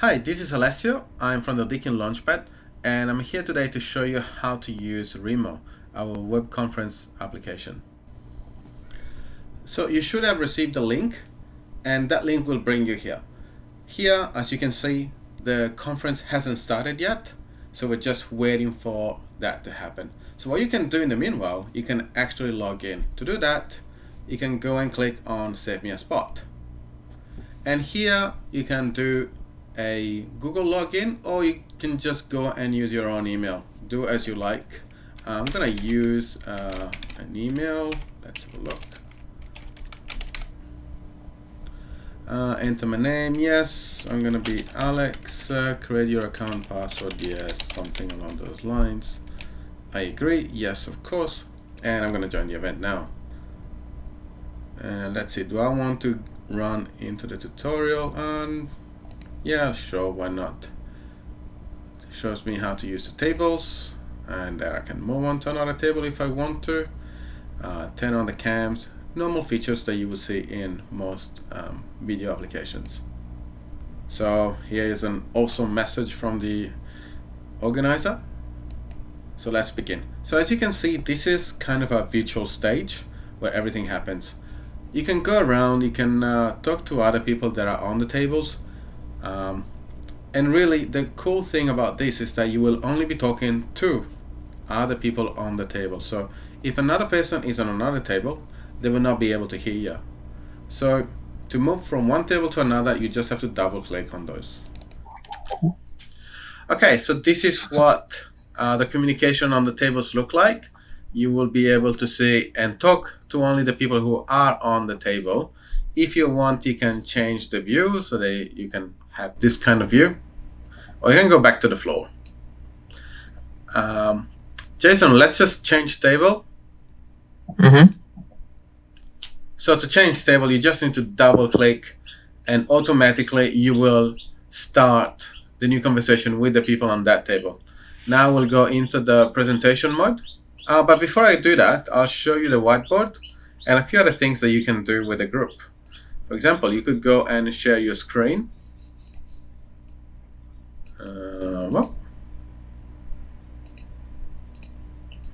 Hi, this is Alessio. I'm from the Deakin Launchpad, and I'm here today to show you how to use Remo, our web conference application. So you should have received a link, and that link will bring you here. Here, as you can see, the conference hasn't started yet, so we're just waiting for that to happen. So what you can do in the meanwhile, you can actually log in. To do that, you can go and click on Save Me a Spot. And here you can do a Google login, or you can just go and use your own email. Do as you like. I'm gonna use an email. Let's have a look. Enter my name. Yes, I'm gonna be Alex. Create your account password. Yes, something along those lines. I agree. Yes, of course. And I'm gonna join the event now. And let's see. Do I want to run into the tutorial? And yeah, sure, why not? Shows me how to use the tables, and there I can move on to another table if I want to. Turn on the cams, normal features that you will see in most video applications. So here is an awesome message from the organizer. So let's begin. So as you can see, this is kind of a virtual stage where everything happens. You can go around, you can talk to other people that are on the tables. And really, the cool thing about this is that you will only be talking to other people on the table. So if another person is on another table, they will not be able to hear you. So to move from one table to another, you just have to double click on those. Okay, so this is what the communication on the tables look like. You will be able to see and talk to only the people who are on the table. If you want, you can change the view so that you can have this kind of view, or you can go back to the floor. Jason, let's just change table. So to change table, you just need to double click, and automatically you will start the new conversation with the people on that table. Now we'll go into the presentation mode. But before I do that, I'll show you the whiteboard and a few other things that you can do with the group. For example, you could go and share your screen. Well,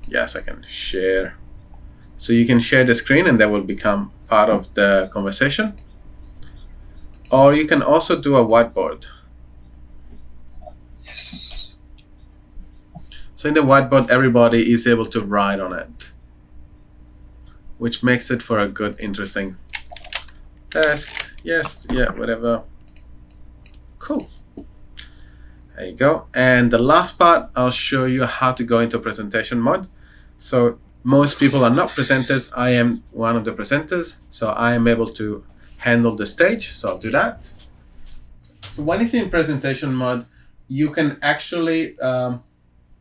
yes, I can share. So you can share the screen and that will become part of the conversation. Or you can also do a whiteboard. So in the whiteboard, everybody is able to write on it, which makes it for a good, interesting test. Yes, yeah, whatever. Cool. There you go. And the last part, I'll show you how to go into presentation mode. So most people are not presenters. I am one of the presenters, so I am able to handle the stage. So I'll do that. So when it's in presentation mode, you can actually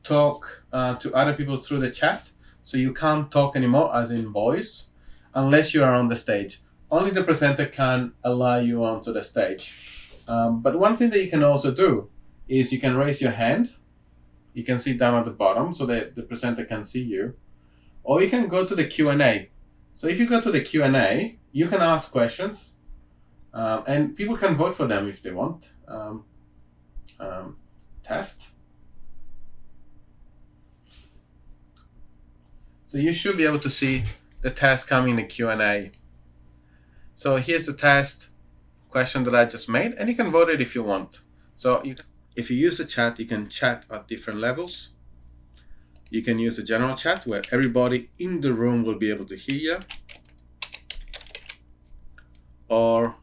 talk to other people through the chat. So you can't talk anymore as in voice unless you are on the stage. Only the presenter can allow you onto the stage. But one thing that you can also do is you can raise your hand. You can see down at the bottom so that the presenter can see you. Or you can go to the Q&A. So if you go to the Q&A, you can ask questions and people can vote for them if they want. Test. So you should be able to see the test coming in the Q&A. So here's the test question that I just made, and you can vote it if you want. So if you use the chat, you can chat at different levels. You can use a general chat where everybody in the room will be able to hear you. Or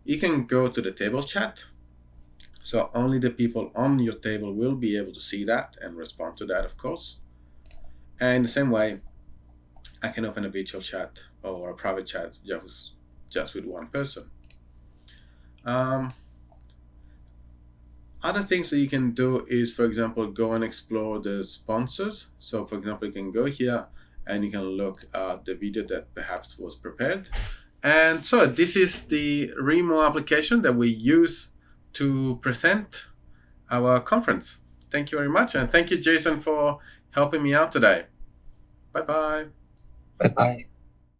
you can go to the table chat. So only the people on your table will be able to see that and respond to that, of course. And the same way, I can open a virtual chat or a private chat just with one person. Other things that you can do is, for example, go and explore the sponsors. So, for example, you can go here and you can look at the video that perhaps was prepared. And so this is the Remo application that we use to present our conference. Thank you very much. And thank you, Jason, for helping me out today. Bye-bye. Bye-bye.